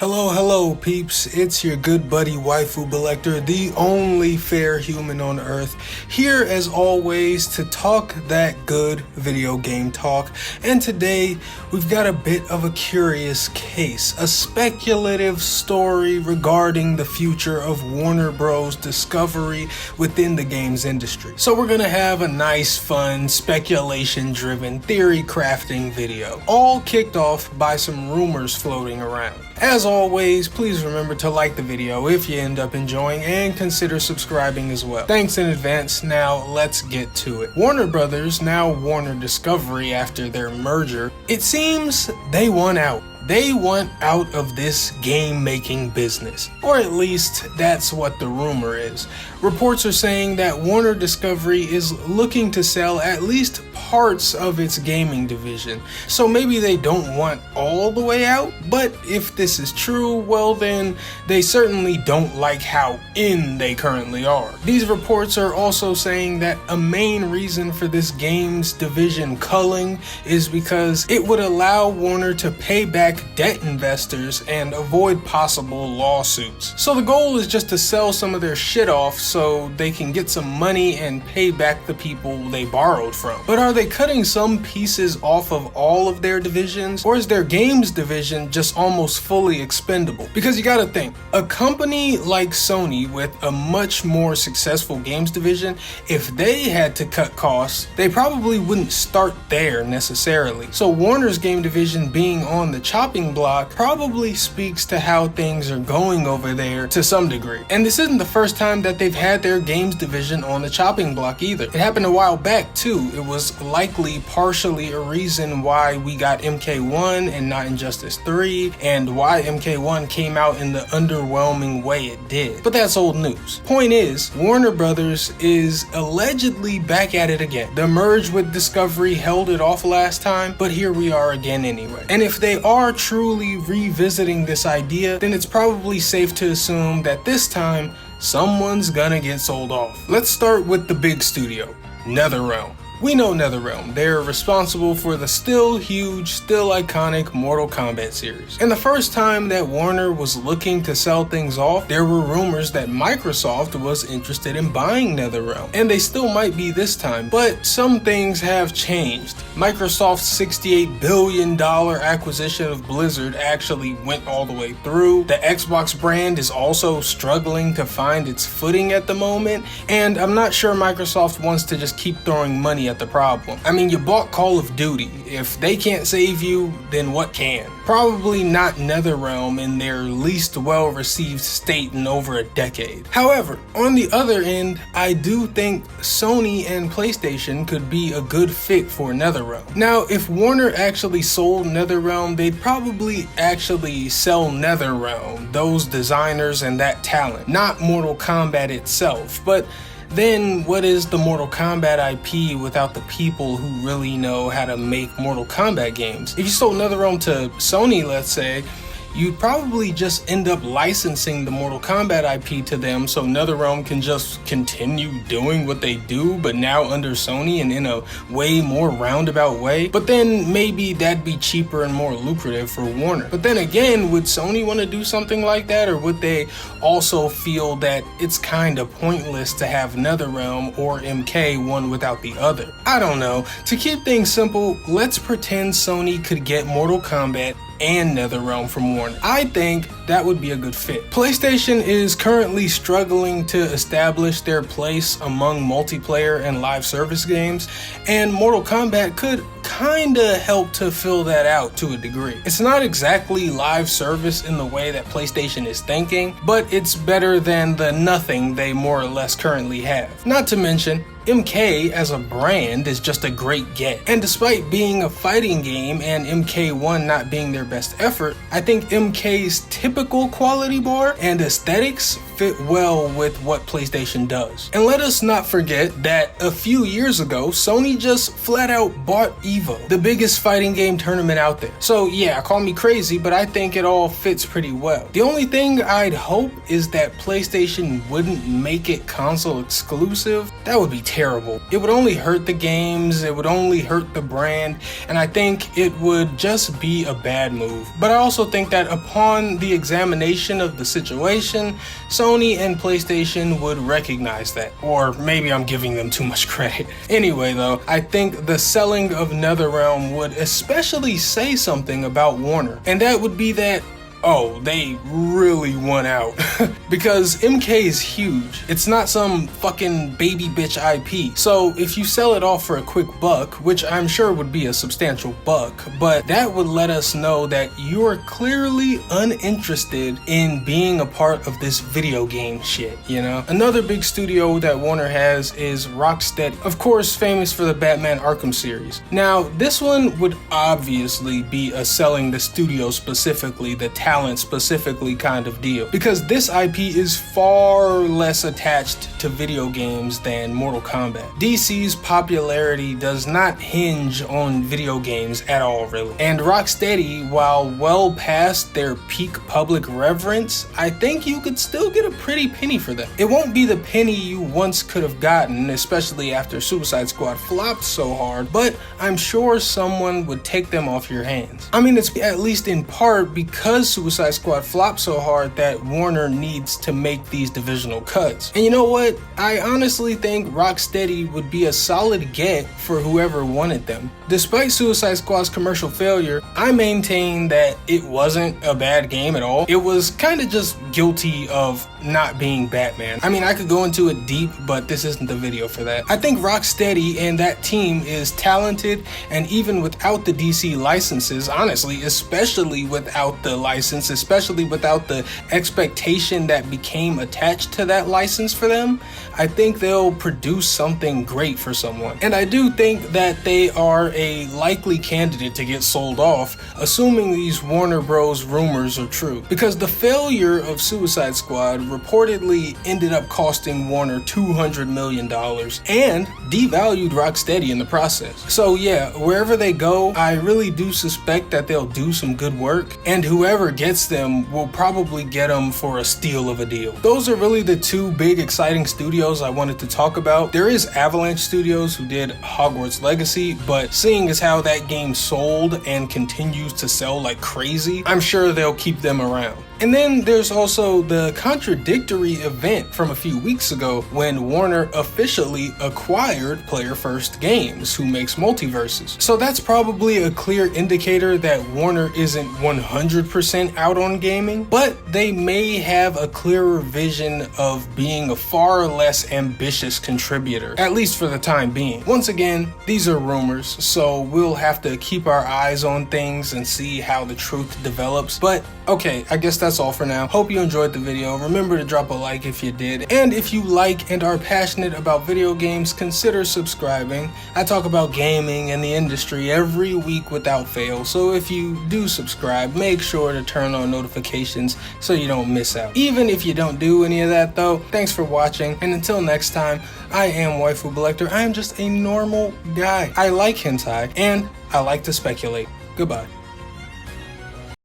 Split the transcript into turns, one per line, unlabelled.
Hello peeps, it's your good buddy Waifu Belector, the only fair human on earth, here as always to talk that good video game talk. And today we've got a bit of a curious case, a speculative story regarding the future of Warner Bros. Discovery within the games industry. So we're gonna have a nice, fun, speculation driven theory crafting video, all kicked off by some rumors floating around. As always, please remember to like the video if you end up enjoying and consider subscribing as well. Thanks in advance. Now let's get to it. Warner Brothers, now Warner Discovery after their merger, it seems they won out. They want out of this game-making business, or at least that's what the rumor is. Reports are saying that Warner Discovery is looking to sell at least parts of its gaming division, so maybe they don't want all the way out, but if this is true, well then they certainly don't like how in they currently are. These reports are also saying that a main reason for this games division culling is because it would allow Warner to pay back debt investors and avoid possible lawsuits. So the goal is just to sell some of their shit off so they can get some money and pay back the people they borrowed from. But are they cutting some pieces off of all of their divisions, or is their games division just almost fully expendable? Because you gotta think, a company like Sony with a much more successful games division, if they had to cut costs, they probably wouldn't start there necessarily. So Warner's game division being on the chopping block probably speaks to how things are going over there to some degree. And this isn't the first time that they've had their games division on the chopping block either. It happened a while back too. It was likely partially a reason why we got MK1 and not Injustice 3, and why MK1 came out in the underwhelming way it did. But that's old news. Point is, Warner Brothers is allegedly back at it again. The merge with Discovery held it off last time, but here we are again anyway. And if they are truly revisiting this idea, then it's probably safe to assume that this time someone's gonna get sold off. Let's start with the big studio, NetherRealm. We know NetherRealm. They're responsible for the still huge, still iconic Mortal Kombat series. And the first time that Warner was looking to sell things off, there were rumors that Microsoft was interested in buying NetherRealm. And they still might be this time, but some things have changed. Microsoft's $68 billion acquisition of Blizzard actually went all the way through. The Xbox brand is also struggling to find its footing at the moment, and I'm not sure Microsoft wants to just keep throwing money at the problem. I mean, you bought Call of Duty. If they can't save you, then what can? Probably not NetherRealm in their least well-received state in over a decade. However, on the other end, I do think Sony and PlayStation could be a good fit for NetherRealm. Now, if Warner actually sold NetherRealm, they'd probably actually sell NetherRealm, those designers and that talent, not Mortal Kombat itself. But then what is the Mortal Kombat IP without the people who really know how to make Mortal Kombat games? If you sold NetherRealm to Sony, let's say, you'd probably just end up licensing the Mortal Kombat IP to them so NetherRealm can just continue doing what they do, but now under Sony and in a way more roundabout way. But then maybe that'd be cheaper and more lucrative for Warner. But then again, would Sony want to do something like that, or would they also feel that it's kind of pointless to have NetherRealm or MK one without the other? I don't know. To keep things simple, let's pretend Sony could get Mortal Kombat and NetherRealm from Warner. I think that would be a good fit. PlayStation is currently struggling to establish their place among multiplayer and live service games, and Mortal Kombat could kinda help to fill that out to a degree. It's not exactly live service in the way that PlayStation is thinking, but it's better than the nothing they more or less currently have. Not to mention, MK as a brand is just a great get. And despite being a fighting game and MK1 not being their best effort, I think MK's typical quality bar and aesthetics fit well with what PlayStation does. And let us not forget that a few years ago, Sony just flat out bought EVO, the biggest fighting game tournament out there. So yeah, call me crazy, but I think it all fits pretty well. The only thing I'd hope is that PlayStation wouldn't make it console exclusive. That would be terrible. It would only hurt the games, it would only hurt the brand, and I think it would just be a bad move. But I also think that upon the examination of the situation, Sony and PlayStation would recognize that. Or maybe I'm giving them too much credit. Anyway though, I think the selling of NetherRealm would especially say something about Warner, and that would be that, oh, they really won out. Because MK is huge. It's not some fucking baby bitch IP. So if you sell it off for a quick buck, which I'm sure would be a substantial buck, but that would let us know that you're clearly uninterested in being a part of this video game shit, you know? Another big studio that Warner has is Rocksteady. Of course, famous for the Batman Arkham series. Now, this one would obviously be a selling the studio specifically, the talent specifically kind of deal, because this IP is far less attached to video games than Mortal Kombat. DC's popularity does not hinge on video games at all, really. And Rocksteady, while well past their peak public reverence, I think you could still get a pretty penny for them. It won't be the penny you once could have gotten, especially after Suicide Squad flopped so hard, but I'm sure someone would take them off your hands. I mean, it's at least in part because Suicide Squad flopped so hard that Warner needs to make these divisional cuts. And you know what? I honestly think Rocksteady would be a solid get for whoever wanted them. Despite Suicide Squad's commercial failure, I maintain that it wasn't a bad game at all. It was kind of just guilty of not being Batman. I mean, I could go into it deep, but this isn't the video for that. I think Rocksteady and that team is talented, and even without the DC licenses, honestly, especially without the license, especially without the expectation that became attached to that license for them, I think they'll produce something great for someone. And I do think that they are a likely candidate to get sold off, assuming these Warner Bros. Rumors are true. Because the failure of Suicide Squad reportedly ended up costing Warner $200 million and devalued Rocksteady in the process. So yeah, wherever they go, I really do suspect that they'll do some good work, and whoever gets them will probably get them for a steal of a deal. Those are really the two big exciting studios I wanted to talk about. There is Avalanche Studios, who did Hogwarts Legacy, but seeing as how that game sold and continues to sell like crazy, I'm sure they'll keep them around. And then there's also the contradictory event from a few weeks ago when Warner officially acquired Player First Games, who makes Multiverses. So that's probably a clear indicator that Warner isn't 100% out on gaming, but they may have a clearer vision of being a far less ambitious contributor, at least for the time being. Once again, these are rumors, so we'll have to keep our eyes on things and see how the truth develops. But okay, I guess that's all for now. Hope you enjoyed the video. Remember to drop a like if you did. And if you like and are passionate about video games, consider subscribing. I talk about gaming and the industry every week without fail. So if you do subscribe, make sure to turn on notifications so you don't miss out. Even if you don't do any of that though, thanks for watching. And until next time, I am Waifu Belector. I am just a normal guy. I like hentai and I like to speculate. Goodbye.